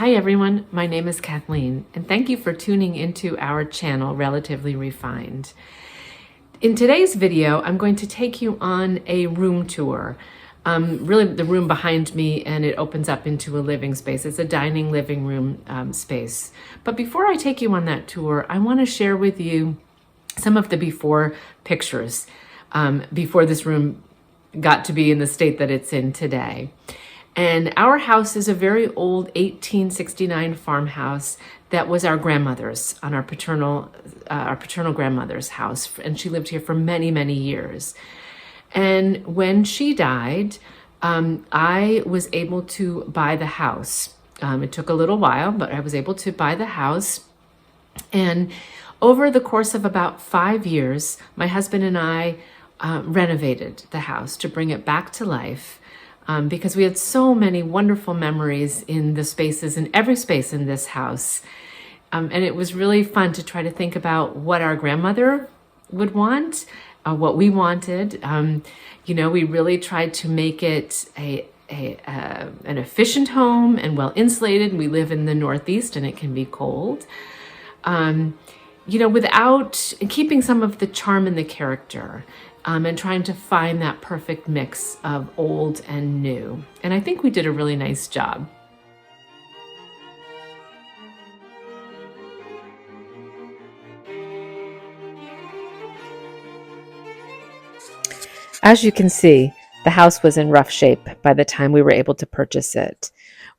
Hi everyone, my name is Kathleen, and thank you for tuning into our channel, Relatively Refined. In today's video, I'm going to take you on a room tour. Really the room behind me, and it opens up into a living space. It's a dining living room space. But before I take you on that tour, I want to share with you some of the before pictures before this room got to be in the state that it's in today. And our house is a very old 1869 farmhouse that was our grandmother's, on our paternal grandmother's house. And she lived here for many, many years. And when she died, I was able to buy the house. It took a little while, but I was able to buy the house. And over the course of about 5 years, my husband and I renovated the house to bring it back to life. Because we had so many wonderful memories in the spaces, in every space in this house. And it was really fun to try to think about what our grandmother would want, what we wanted. We really tried to make it an efficient home and well insulated. We live in the Northeast and it can be cold. Without keeping some of the charm and the character. And trying to find that perfect mix of old and new. And I think we did a really nice job. As you can see, the house was in rough shape by the time we were able to purchase it.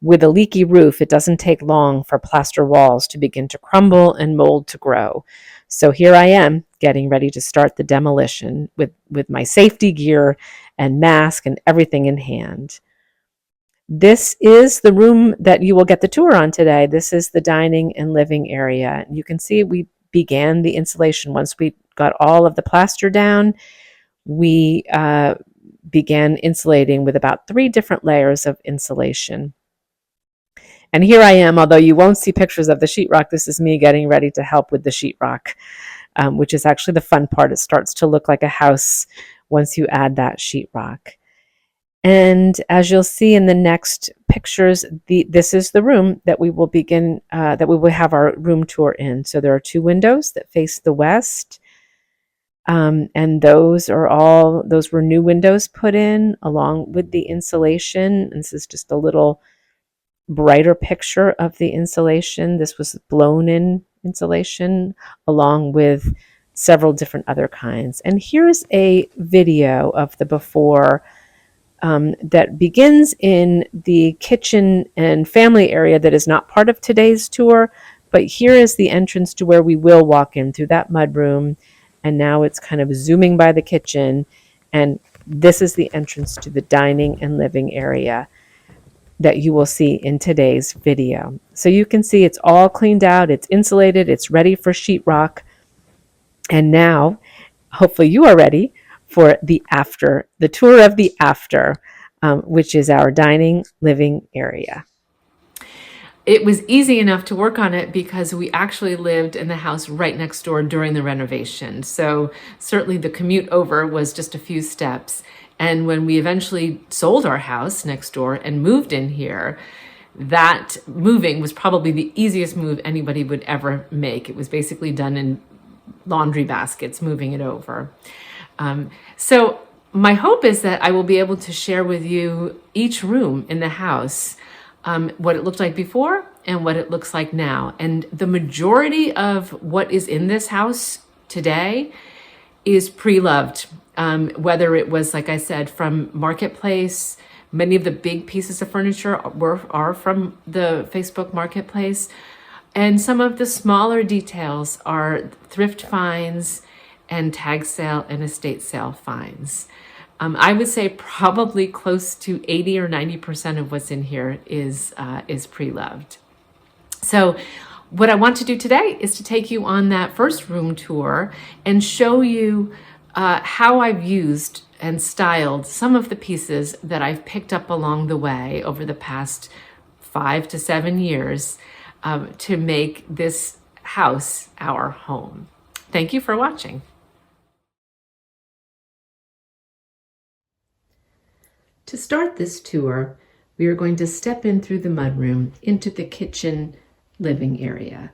With a leaky roof, it doesn't take long for plaster walls to begin to crumble and mold to grow. So here I am, getting ready to start the demolition with my safety gear and mask and everything in hand. This is the room that you will get the tour on today. This is the dining and living area. You can see we began the insulation. Once we got all of the plaster down, we began insulating with about 3 different layers of insulation. And here I am, although you won't see pictures of the sheetrock, this is me getting ready to help with the sheetrock, which is actually the fun part. It starts to look like a house once you add that sheetrock. And as you'll see in the next pictures, this is the room that we will begin, that we will have our room tour in. So there are 2 windows that face the west. And those were new windows put in along with the insulation. And this is just a little brighter picture of the insulation. This was blown in insulation along with several different other kinds. And here's a video of the before that begins in the kitchen and family area that is not part of today's tour, but here is the entrance to where we will walk in through that mudroom. And now it's kind of zooming by the kitchen, and this is the entrance to the dining and living area that you will see in today's video. So you can see it's all cleaned out, it's insulated, it's ready for sheetrock. And now, hopefully you are ready for the tour of the after, which is our dining living area. It was easy enough to work on it because we actually lived in the house right next door during the renovation. So certainly the commute over was just a few steps. And when we eventually sold our house next door and moved in here, that moving was probably the easiest move anybody would ever make. It was basically done in laundry baskets, moving it over. So my hope is that I will be able to share with you each room in the house, what it looked like before and what it looks like now. And the majority of what is in this house today is pre-loved. Whether it was, like I said, from Marketplace, many of the big pieces of furniture are from the Facebook Marketplace. And some of the smaller details are thrift finds and tag sale and estate sale finds. I would say probably close to 80 or 90% of what's in here is pre-loved. So what I want to do today is to take you on that first room tour and show you how I've used and styled some of the pieces that I've picked up along the way over the past 5 to 7 years to make this house our home. Thank you for watching. To start this tour, we are going to step in through the mudroom into the kitchen living area.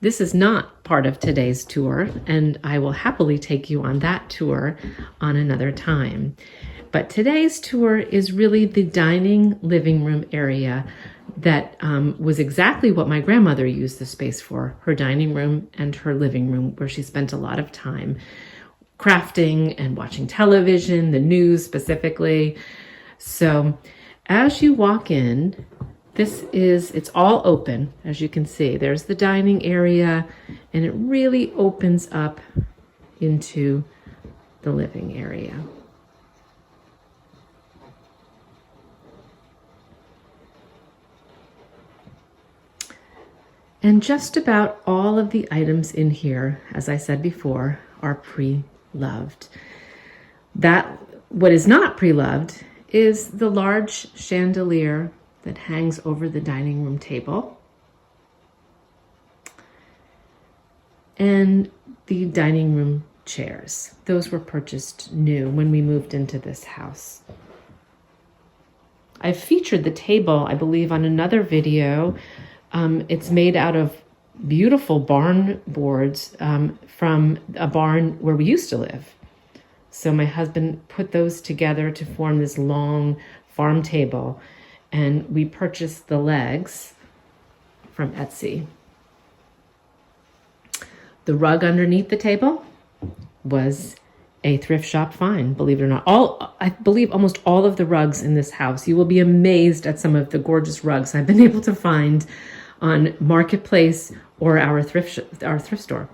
This is not part of today's tour, and I will happily take you on that tour on another time. But today's tour is really the dining living room area that was exactly what my grandmother used the space for, her dining room and her living room, where she spent a lot of time crafting and watching television, the news specifically. So as you walk in, it's all open, as you can see. There's the dining area, and it really opens up into the living area. And just about all of the items in here, as I said before, are pre-loved. What is not pre-loved is the large chandelier that hangs over the dining room table and the dining room chairs. Those were purchased new when we moved into this house. I've featured the table, I believe, on another video. It's made out of beautiful barn boards from a barn where we used to live. So my husband put those together to form this long farm table, and we purchased the legs from Etsy. The rug underneath the table was a thrift shop find, believe it or not. I believe almost all of the rugs in this house, you will be amazed at some of the gorgeous rugs I've been able to find on Marketplace or our thrift store.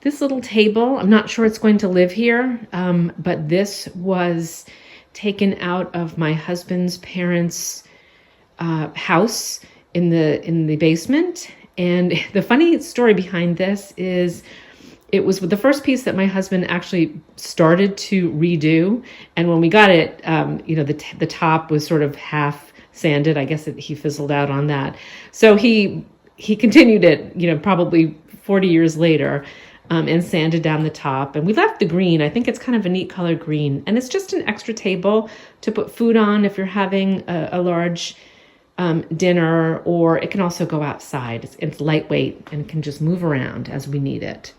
This little table, I'm not sure it's going to live here, but this was taken out of my husband's parents' house in the basement. And the funny story behind this is it was the first piece that my husband actually started to redo. And when we got it, the top was sort of half sanded. I guess he fizzled out on that. So he continued it, probably 40 years later, and sanded down the top. And we left the green. I think it's kind of a neat color green. And it's just an extra table to put food on if you're having a large dinner, or it can also go outside. It's lightweight and can just move around as we need it.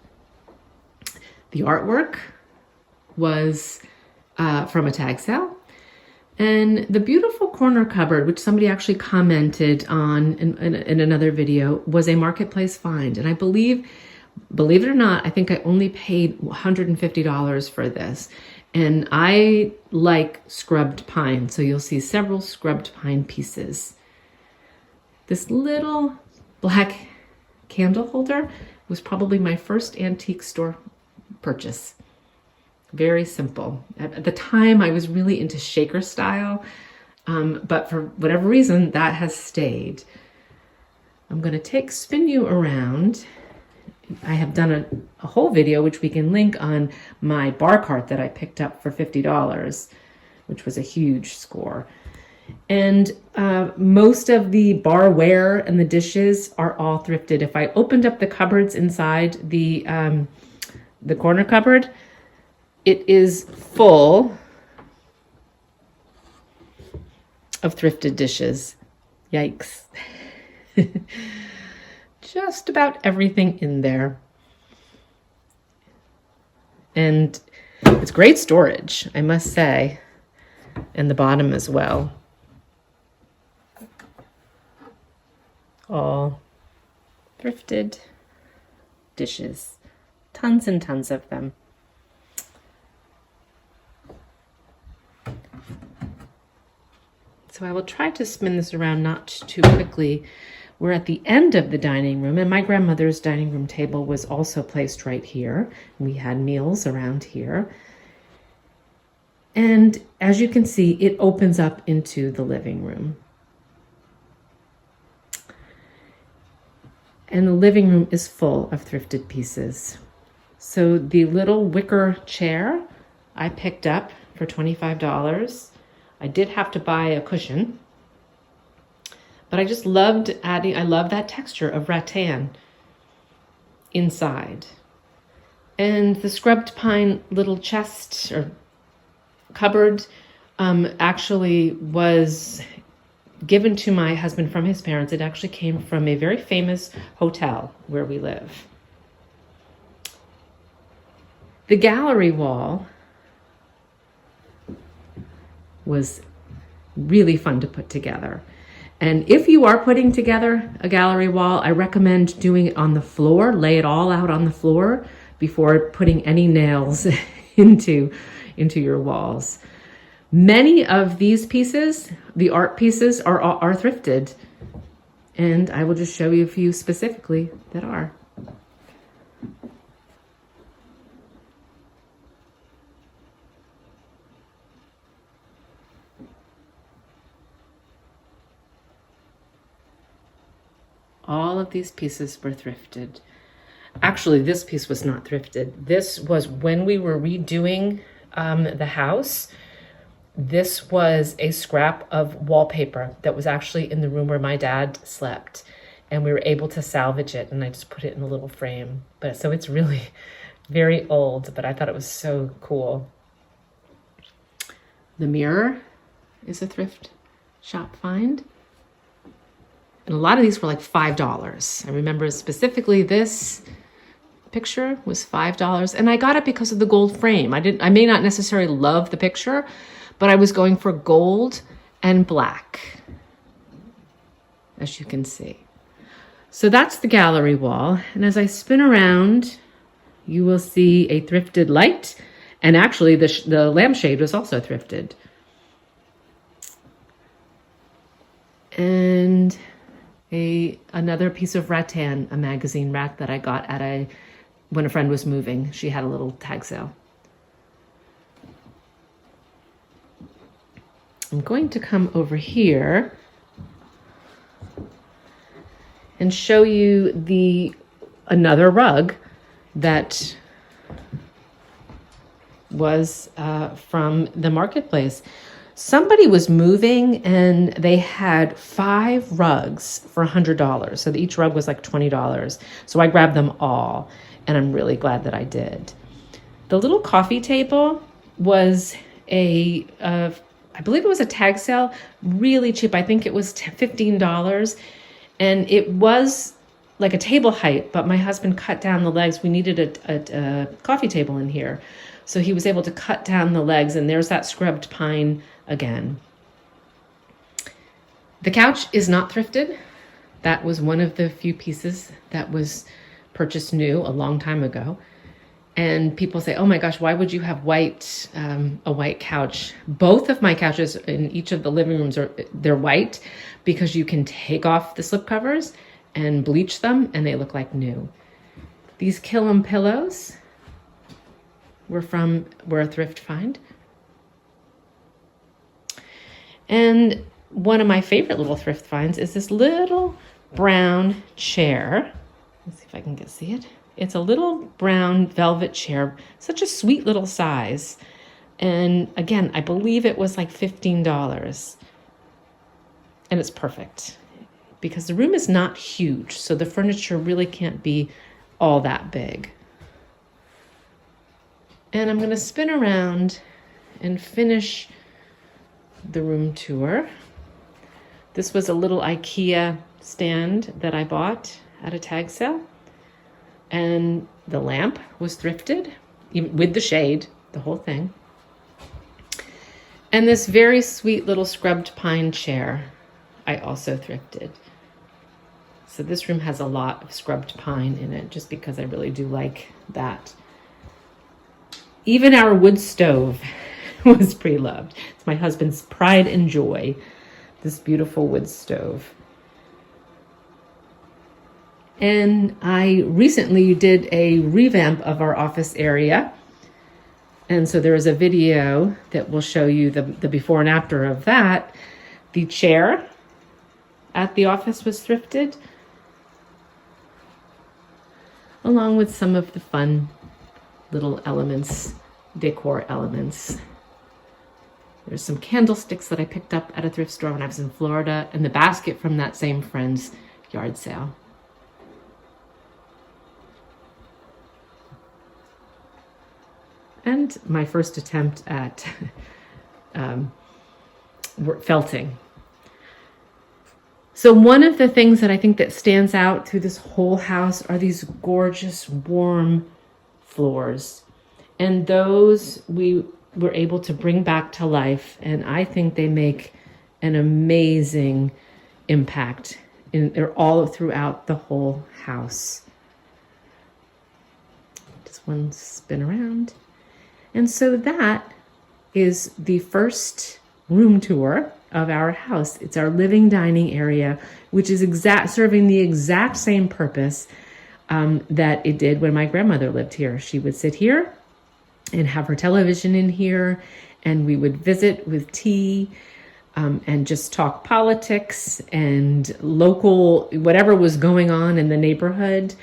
The artwork was from a tag sale. And the beautiful corner cupboard, which somebody actually commented on in another video, was a Marketplace find. And I believe it or not, I think I only paid $150 for this. And I like scrubbed pine, so you'll see several scrubbed pine pieces. This little black candle holder was probably my first antique store purchase. Very simple. At the time, I was really into shaker style, but for whatever reason, that has stayed. I'm going to spin you around. I have done a whole video, which we can link on my bar cart that I picked up for $50, which was a huge score. And most of the barware and the dishes are all thrifted. If I opened up the cupboards inside the corner cupboard, it is full of thrifted dishes. Yikes. Just about everything in there. And it's great storage, I must say, and the bottom as well. All thrifted dishes. Tons and tons of them. So I will try to spin this around not too quickly. We're at the end of the dining room, and my grandmother's dining room table was also placed right here. We had meals around here. And as you can see, it opens up into the living room. And the living room is full of thrifted pieces. So the little wicker chair I picked up for $25. I did have to buy a cushion, but I just loved I love that texture of rattan inside. And the scrubbed pine little chest or cupboard actually was given to my husband from his parents. It actually came from a very famous hotel where we live. The gallery wall was really fun to put together. And if you are putting together a gallery wall, I recommend doing it on the floor. Lay it all out on the floor before putting any nails into your walls. Many of these pieces, the art pieces, are thrifted. And I will just show you a few specifically that are. All of these pieces were thrifted. Actually, this piece was not thrifted. This was when we were redoing the house. This was a scrap of wallpaper that was actually in the room where my dad slept. And we were able to salvage it, and I just put it in a little frame. But so it's really very old, but I thought it was so cool. The mirror is a thrift shop find. And a lot of these were like $5. I remember specifically this picture was $5. And I got it because of the gold frame. I may not necessarily love the picture, but I was going for gold and black, as you can see. So that's the gallery wall. And as I spin around, you will see a thrifted light. And actually the lampshade was also thrifted. And another piece of rattan, a magazine rack that I got at when a friend was moving. She had a little tag sale. I'm going to come over here and show you another rug that was from the marketplace. Somebody was moving and they had 5 rugs for $100. So each rug was like $20. So I grabbed them all, and I'm really glad that I did. The little coffee table was I believe it was a tag sale, really cheap. I think it was $15. And it was like a table height, but my husband cut down the legs. We needed a coffee table in here. So he was able to cut down the legs, and there's that scrubbed pine again. The couch is not thrifted. That was one of the few pieces that was purchased new a long time ago. And people say, oh my gosh, why would you have a white couch? Both of my couches in each of the living rooms they're white because you can take off the slipcovers and bleach them and they look like new. These Killam pillows were a thrift find. And one of my favorite little thrift finds is this little brown chair. Let's see if I can see it. It's a little brown velvet chair, such a sweet little size. And again, I believe it was like $15. And it's perfect because the room is not huge, so the furniture really can't be all that big. And I'm going to spin around and finish the room tour. This was a little IKEA stand that I bought at a tag sale. And the lamp was thrifted with the shade, the whole thing. And this very sweet little scrubbed pine chair I also thrifted. So this room has a lot of scrubbed pine in it just because I really do like that. Even our wood stove was pre-loved. It's my husband's pride and joy, this beautiful wood stove. And I recently did a revamp of our office area. And so there is a video that will show you the before and after of that. The chair at the office was thrifted, along with some of the fun little elements, decor elements. There's some candlesticks that I picked up at a thrift store when I was in Florida, and the basket from that same friend's yard sale. And my first attempt at felting. So one of the things that I think that stands out through this whole house are these gorgeous warm floors. And those we were able to bring back to life. And I think they make an amazing impact. They're all throughout the whole house. Just one spin around. And so that is the first room tour of our house. It's our living dining area, which is serving the exact same purpose that it did when my grandmother lived here. She would sit here and have her television in here, and we would visit with tea and just talk politics and local, whatever was going on in the neighborhood.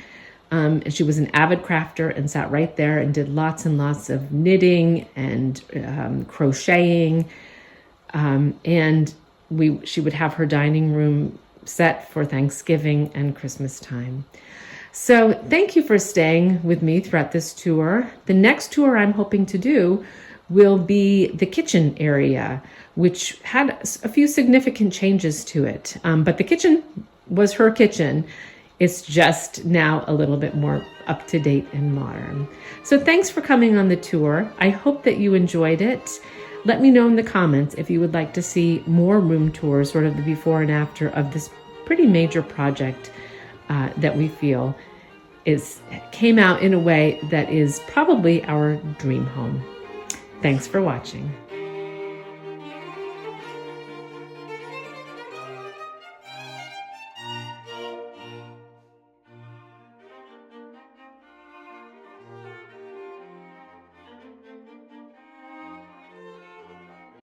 And she was an avid crafter and sat right there and did lots and lots of knitting and crocheting. And she would have her dining room set for Thanksgiving and Christmas time. So thank you for staying with me throughout this tour. The next tour I'm hoping to do will be the kitchen area, which had a few significant changes to it. But the kitchen was her kitchen. It's just now a little bit more up to date and modern. So thanks for coming on the tour. I hope that you enjoyed it. Let me know in the comments if you would like to see more room tours, sort of the before and after of this pretty major project that we feel came out in a way that is probably our dream home. Thanks for watching.